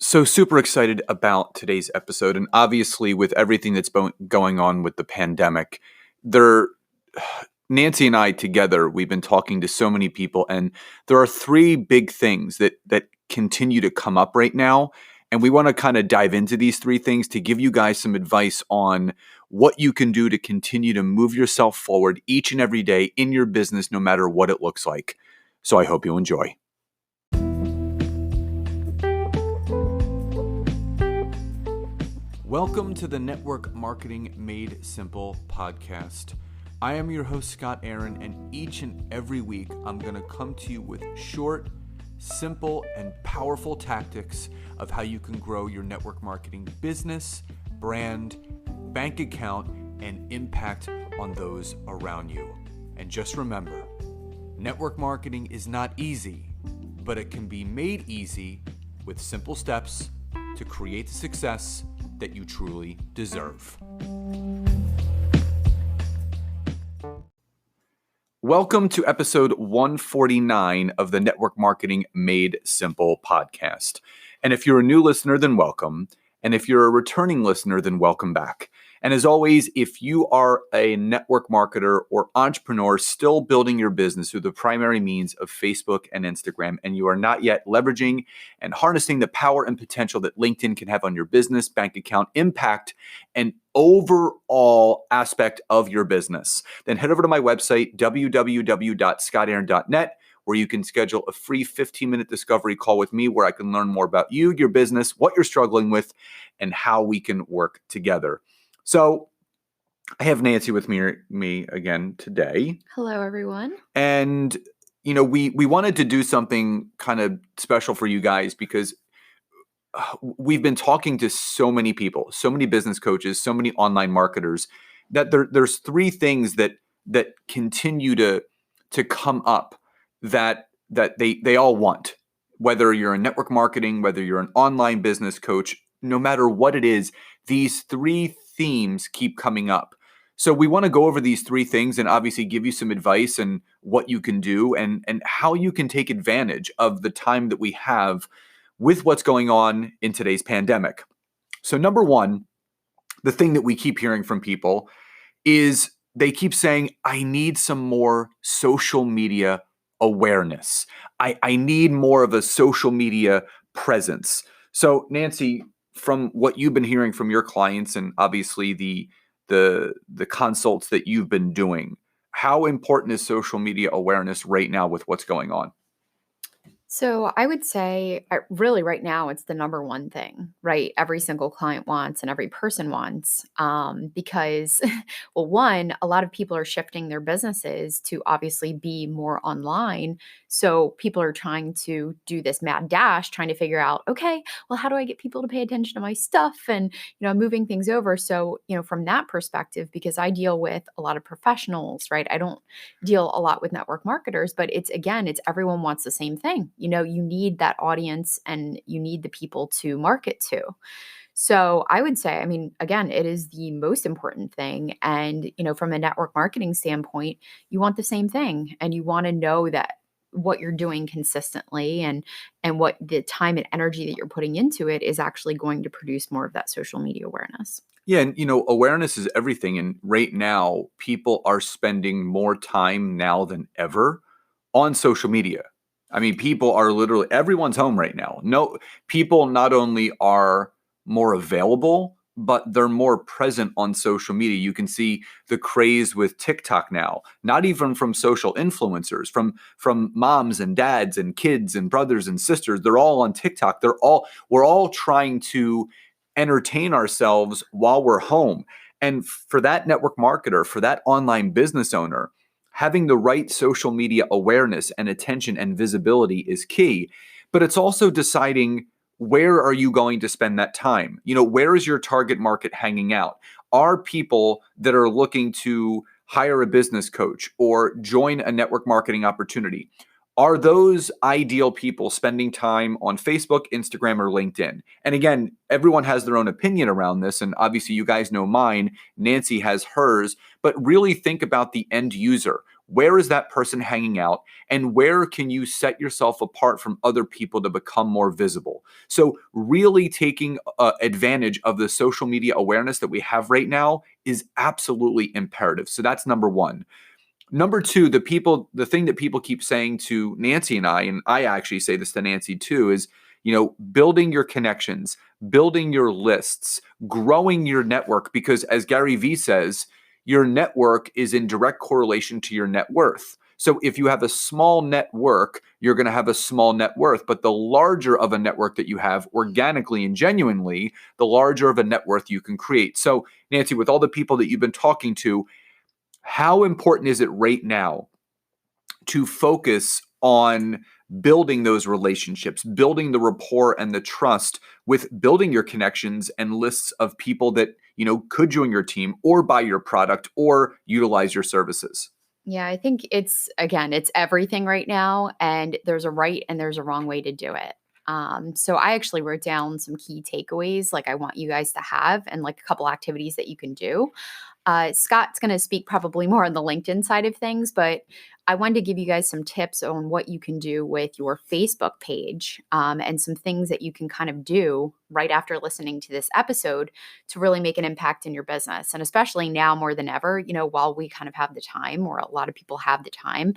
So super excited about today's episode, and obviously with everything that's going on with the pandemic, there, Nancy and I together, we've been talking to so many people, and there are three big things that continue to come up right now, and we want to kind of dive into these three things to give you guys some advice on what you can do to continue to move yourself forward each and every day in your business, no matter what it looks like. So I hope you enjoy. Welcome to the Network Marketing Made Simple podcast. I am your host, Scott Aaron, and each and every week I'm going to come to you with short, simple, and powerful tactics of how you can grow your network marketing business, brand, bank account, and impact on those around you. And just remember, network marketing is not easy, but it can be made easy with simple steps to create the success that you truly deserve. Welcome to episode 149 of the Network Marketing Made Simple podcast. And if you're a new listener, then welcome. And if you're a returning listener, then welcome back. And as always, if you are a network marketer or entrepreneur still building your business through the primary means of Facebook and Instagram, and you are not yet leveraging and harnessing the power and potential that LinkedIn can have on your business, bank account, impact, and overall aspect of your business, then head over to my website, www.scottaaron.net, where you can schedule a free 15-minute discovery call with me where I can learn more about you, your business, what you're struggling with, and how we can work together. So I have Nancy with me again today. Hello, everyone. And, we wanted to do something kind of special for you guys because we've been talking to so many people, so many business coaches, so many online marketers that there's three things that continue to come up that they all want. Whether you're in network marketing, whether you're an online business coach, no matter what it is, these three themes keep coming up. So we want to go over these three things and obviously give you some advice and what you can do and how you can take advantage of the time that we have with what's going on in today's pandemic. So number one, the thing that we keep hearing from people is they keep saying, I need some more social media awareness. I need more of a social media presence. So Nancy, from what you've been hearing from your clients and obviously the consults that you've been doing, how important is social media awareness right now with what's going on? So I would say really right now it's the number one thing, right? Every single client wants and every person wants because, well, one, a lot of people are shifting their businesses to obviously be more online. So people are trying to do this mad dash, trying to figure out, okay, well, how do I get people to pay attention to my stuff and, moving things over. So, from that perspective, because I deal with a lot of professionals, right? I don't deal a lot with network marketers, but it's everyone wants the same thing. You need that audience and you need the people to market to. So I would say, again, it is the most important thing. And, from a network marketing standpoint, you want the same thing and you want to know that what you're doing consistently and what the time and energy that you're putting into it is actually going to produce more of that social media awareness. Yeah, and awareness is everything. And right now, people are spending more time now than ever on social media. People are literally, everyone's home right now. No, people not only are more available, but they're more present on social media. You can see the craze with TikTok now, not even from social influencers, from moms and dads and kids and brothers and sisters. They're all on TikTok. We're all trying to entertain ourselves while we're home. And for that network marketer, for that online business owner, having the right social media awareness and attention and visibility is key, but it's also deciding where are you going to spend that time? Where is your target market hanging out? Are people that are looking to hire a business coach or join a network marketing opportunity, are those ideal people spending time on Facebook, Instagram, or LinkedIn? And again, everyone has their own opinion around this. And obviously you guys know mine, Nancy has hers, but really think about the end user. where is that person hanging out, and where can you set yourself apart from other people to become more visible? So really taking advantage of the social media awareness that we have right now is absolutely imperative. So that's number one. Number two, the thing that people keep saying to Nancy and I actually say this to Nancy too, is, building your connections, building your lists, growing your network, because as Gary Vee says, your network is in direct correlation to your net worth. So if you have a small network, you're going to have a small net worth, but the larger of a network that you have organically and genuinely, the larger of a net worth you can create. So Nancy, with all the people that you've been talking to, how important is it right now to focus on building those relationships, building the rapport and the trust with building your connections and lists of people that, could join your team or buy your product or utilize your services? Yeah, I think it's everything right now, and there's a right and there's a wrong way to do it. So I actually wrote down some key takeaways like I want you guys to have and like a couple activities that you can do. Scott's going to speak probably more on the LinkedIn side of things, but I wanted to give you guys some tips on what you can do with your Facebook page, and some things that you can kind of do right after listening to this episode to really make an impact in your business. And especially now more than ever, while we kind of have the time, or a lot of people have the time,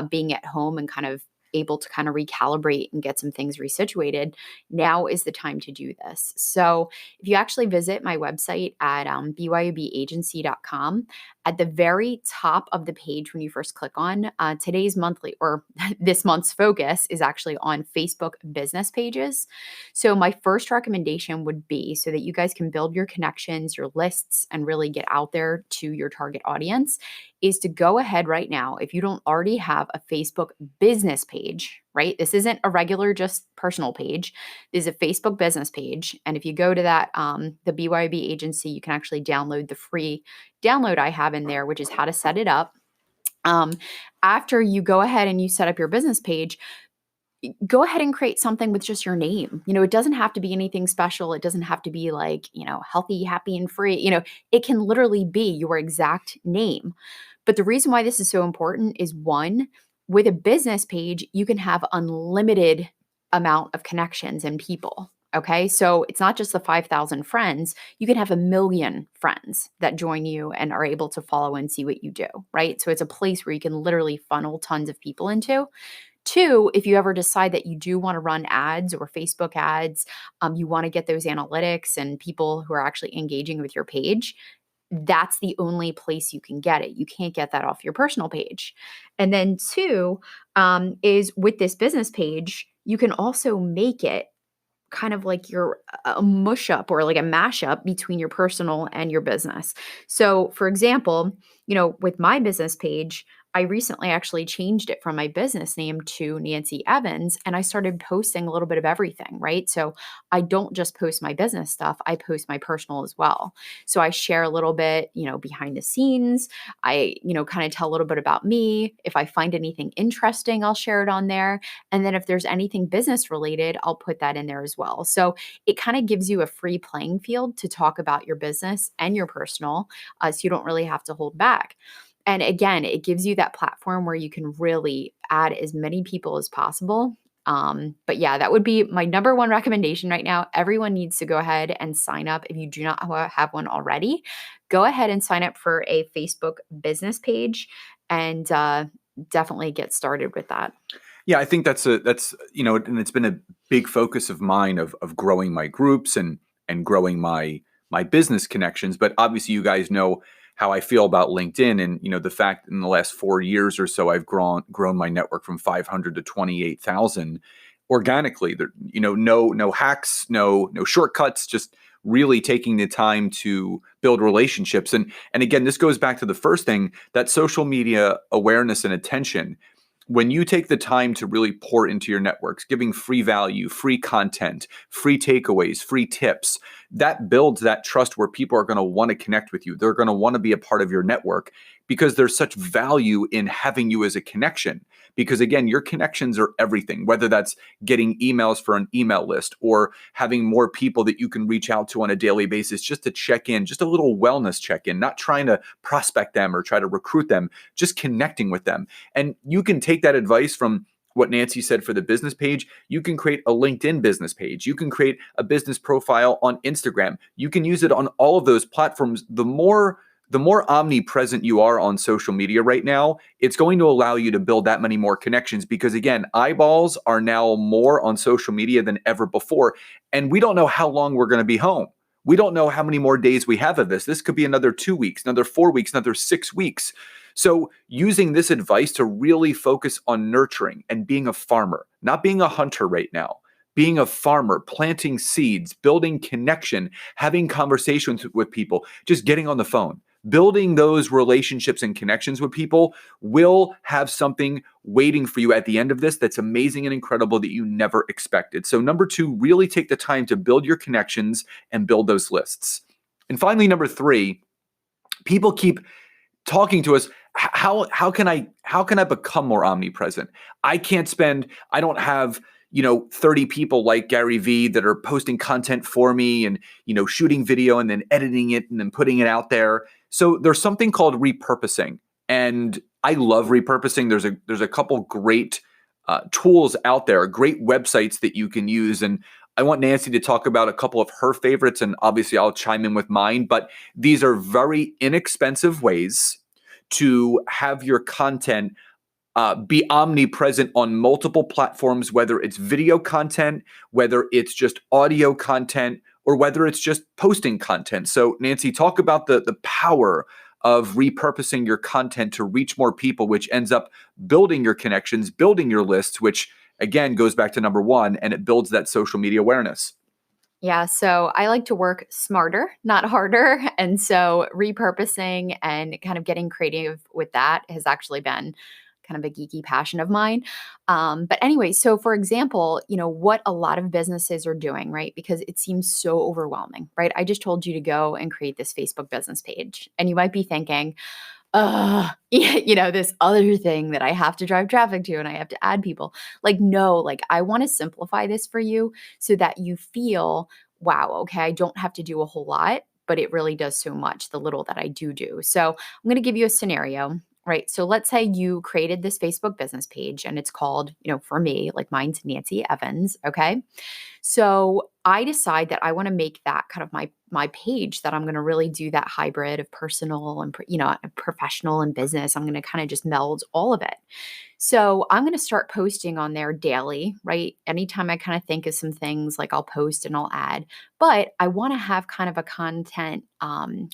being at home and kind of able to kind of recalibrate and get some things resituated, now is the time to do this. So if you actually visit my website at byubagency.com, at the very top of the page when you first click on, today's monthly or this month's focus is actually on Facebook business pages. So my first recommendation would be, so that you guys can build your connections, your lists, and really get out there to your target audience, is to go ahead right now, if you don't already have a Facebook business page, right? This isn't a regular just personal page. This is a Facebook business page. And if you go to that, the BYOB agency, you can actually download the free download I have in there, which is how to set it up. After you go ahead and you set up your business page, go ahead and create something with just your name. It doesn't have to be anything special. It doesn't have to be like, healthy, happy, and free. It can literally be your exact name. But the reason why this is so important is, one, with a business page, you can have unlimited amount of connections and people. Okay. So it's not just the 5,000 friends. You can have 1 million friends that join you and are able to follow and see what you do. Right. So it's a place where you can literally funnel tons of people into. Two, if you ever decide that you do want to run ads or Facebook ads, you want to get those analytics and people who are actually engaging with your page, that's the only place you can get it. You can't get that off your personal page. And then two, is with this business page, you can also make it kind of like a mush up or like a mashup between your personal and your business. So for example, with my business page, I recently actually changed it from my business name to Nancy Evans, and I started posting a little bit of everything, right? So I don't just post my business stuff, I post my personal as well. So I share a little bit, behind the scenes. I, kind of tell a little bit about me. If I find anything interesting, I'll share it on there. And then if there's anything business related, I'll put that in there as well. So it kind of gives you a free playing field to talk about your business and your personal, so you don't really have to hold back. And again, it gives you that platform where you can really add as many people as possible. But yeah, that would be my number one recommendation right now. Everyone needs to go ahead and sign up. If you do not have one already, go ahead and sign up for a Facebook business page and definitely get started with that. Yeah, I think that's and it's been a big focus of mine of growing my groups and growing my business connections. But obviously, you guys know how I feel about LinkedIn, and the fact in the last 4 years or so I've grown my network from 500 to 28,000 organically. There, no hacks, no shortcuts, just really taking the time to build relationships. And again, this goes back to the first thing, that social media awareness and attention. When you take the time to really pour into your networks, giving free value, free content, free takeaways, free tips, that builds that trust where people are going to want to connect with you. They're going to want to be a part of your network. because there's such value in having you as a connection. Because again, your connections are everything, whether that's getting emails for an email list or having more people that you can reach out to on a daily basis just to check in, just a little wellness check in, not trying to prospect them or try to recruit them, just connecting with them. And you can take that advice from what Nancy said for the business page. You can create a LinkedIn business page. You can create a business profile on Instagram. You can use it on all of those platforms. The more omnipresent you are on social media right now, it's going to allow you to build that many more connections because, again, eyeballs are now more on social media than ever before. And we don't know how long we're going to be home. We don't know how many more days we have of this. This could be another 2 weeks, another 4 weeks, another 6 weeks. So using this advice to really focus on nurturing and being a farmer, not being a hunter right now, being a farmer, planting seeds, building connection, having conversations with people, just getting on the phone. Building those relationships and connections with people will have something waiting for you at the end of this that's amazing and incredible that you never expected. So number 2, really take the time to build your connections and build those lists. And finally, number 3, people keep talking to us. How can I become more omnipresent? I don't have 30 people like Gary Vee that are posting content for me and, shooting video and then editing it and then putting it out there. So there's something called repurposing. And I love repurposing. There's a couple great tools out there, great websites that you can use. And I want Nancy to talk about a couple of her favorites, and obviously I'll chime in with mine. But these are very inexpensive ways to have your content be omnipresent on multiple platforms, whether it's video content, whether it's just audio content, or whether it's just posting content. So Nancy, talk about the power of repurposing your content to reach more people, which ends up building your connections, building your lists, which again goes back to number 1, and it builds that social media awareness. Yeah, so I like to work smarter, not harder. And so repurposing and kind of getting creative with that has actually been kind of a geeky passion of mine. But anyway, so for example, what a lot of businesses are doing, right? Because it seems so overwhelming, right? I just told you to go and create this Facebook business page. And you might be thinking, this other thing that I have to drive traffic to and I have to add people. Like, no, like I want to simplify this for you so that you feel, wow, okay, I don't have to do a whole lot, but it really does so much, the little that I do. So I'm going to give you a scenario. Right. So let's say you created this Facebook business page and it's called, for me, like mine's Nancy Evans. Okay. So I decide that I want to make that kind of my page, that I'm going to really do that hybrid of personal and, professional and business. I'm going to kind of just meld all of it. So I'm going to start posting on there daily, right? Anytime I kind of think of some things, like I'll post and I'll add, but I want to have kind of a content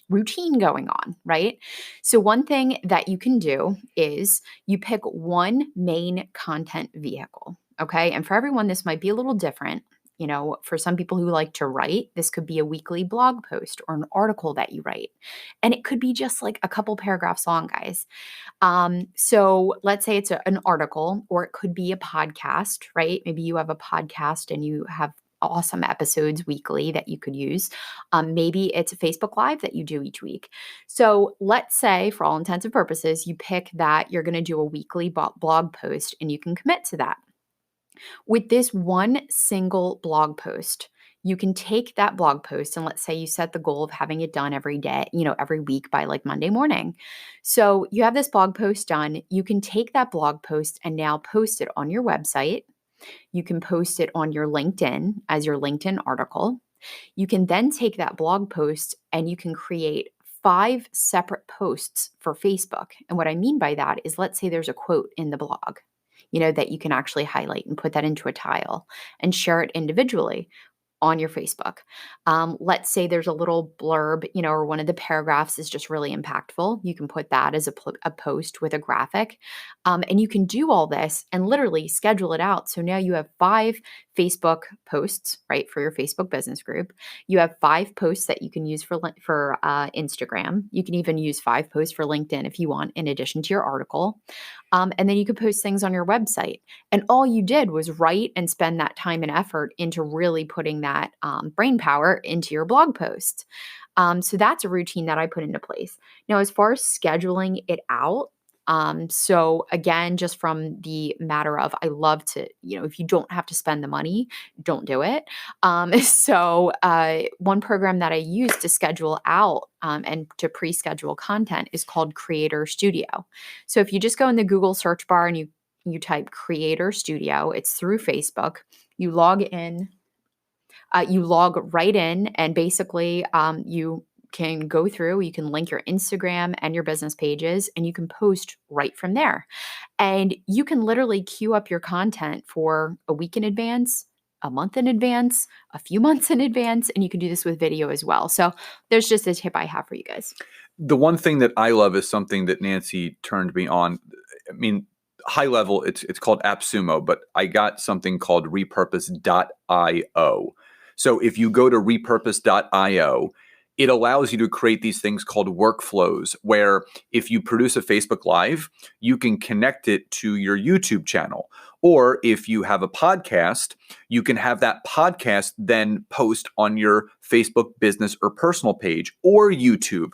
routine going on, right? So one thing that you can do is you pick one main content vehicle. Okay. And for everyone, this might be a little different. For some people who like to write, this could be a weekly blog post or an article that you write. And it could be just like a couple paragraphs long, guys. So let's say it's an article, or it could be a podcast, right? Maybe you have a podcast and you have awesome episodes weekly that you could use. Maybe it's a Facebook Live that you do each week. So let's say, for all intents and purposes, you pick that you're going to do a weekly blog post and you can commit to that. With this one single blog post, you can take that blog post and let's say you set the goal of having it done every day, every week by like Monday morning. So you have this blog post done. You can take that blog post and now post it on your website. You can post it on your LinkedIn as your LinkedIn article. You can then take that blog post and you can create 5 separate posts for Facebook. And what I mean by that is, let's say there's a quote in the blog, that you can actually highlight and put that into a tile and share it individually on your Facebook. Let's say there's a little blurb, or one of the paragraphs is just really impactful. You can put that as a post with a graphic. And you can do all this and literally schedule it out. So now you have 5 Facebook posts, right, for your Facebook business group. You have 5 posts that you can use for Instagram. You can even use 5 posts for LinkedIn if you want, in addition to your article. And then you could post things on your website. And all you did was write and spend that time and effort into really putting that that brain power into your blog post. So that's a routine that I put into place. Now, as far as scheduling it out, so again, just from the matter of I love to, if you don't have to spend the money, don't do it. One program that I use to schedule out and to pre-schedule content is called Creator Studio. So if you just go in the Google search bar and you type Creator Studio, it's through Facebook. You log in, you log right in, and basically you can go through, you can link your Instagram and your business pages, and you can post right from there. And you can literally queue up your content for a week in advance, a month in advance, a few months in advance, and you can do this with video as well. So there's just a tip I have for you guys. The one thing that I love is something that Nancy turned me on. I mean, high level, it's called AppSumo, but I got something called repurpose.io. So if you go to repurpose.io, it allows you to create these things called workflows, where if you produce a Facebook Live, you can connect it to your YouTube channel. Or if you have a podcast, you can have that podcast then post on your Facebook business or personal page or YouTube.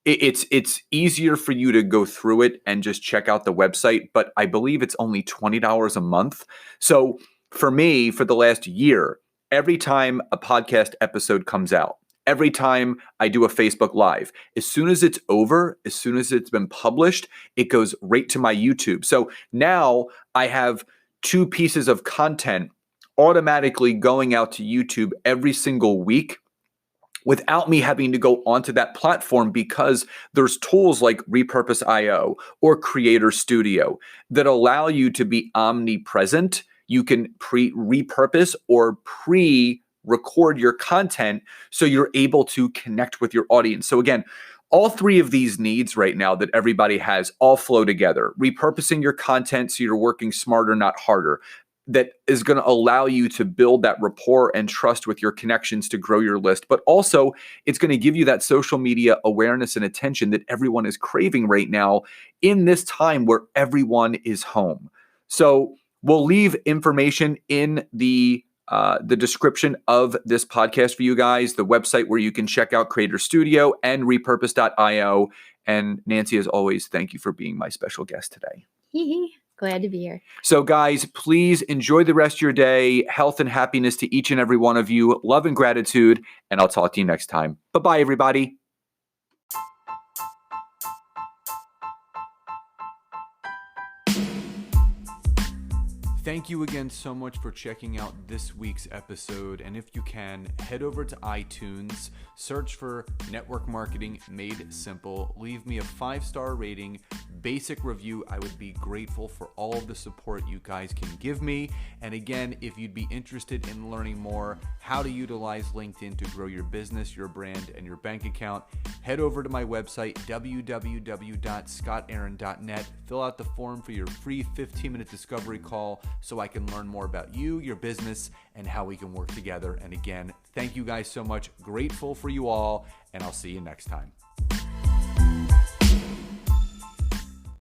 It's easier for you to go through it and just check out the website, but I believe it's only $20 a month. So for me, for the last year, every time a podcast episode comes out, every time I do a Facebook Live, as soon as it's over, as soon as it's been published, it goes right to my YouTube. So now I have 2 pieces of content automatically going out to YouTube every single week without me having to go onto that platform, because there's tools like Repurpose.io or Creator Studio that allow you to be omnipresent. You can repurpose or record your content so you're able to connect with your audience. So again, all 3 of these needs right now that everybody has all flow together. Repurposing your content so you're working smarter, not harder. That is going to allow you to build that rapport and trust with your connections to grow your list. But also, it's going to give you that social media awareness and attention that everyone is craving right now in this time where everyone is home. So we'll leave information in the description of this podcast for you guys, the website where you can check out Creator Studio and repurpose.io. And Nancy, as always, thank you for being my special guest today. Glad to be here. So guys, please enjoy the rest of your day. Health and happiness to each and every one of you. Love and gratitude. And I'll talk to you next time. Bye-bye, everybody. Thank you again so much for checking out this week's episode. And if you can, head over to iTunes, search for Network Marketing Made Simple, leave me a 5-star rating, basic review. I would be grateful for all of the support you guys can give me. And again, if you'd be interested in learning more how to utilize LinkedIn to grow your business, your brand, and your bank account, head over to my website, www.scottaaron.net. Fill out the form for your free 15-minute discovery call so I can learn more about you, your business, and how we can work together. And again, thank you guys so much. Grateful for you all, and I'll see you next time.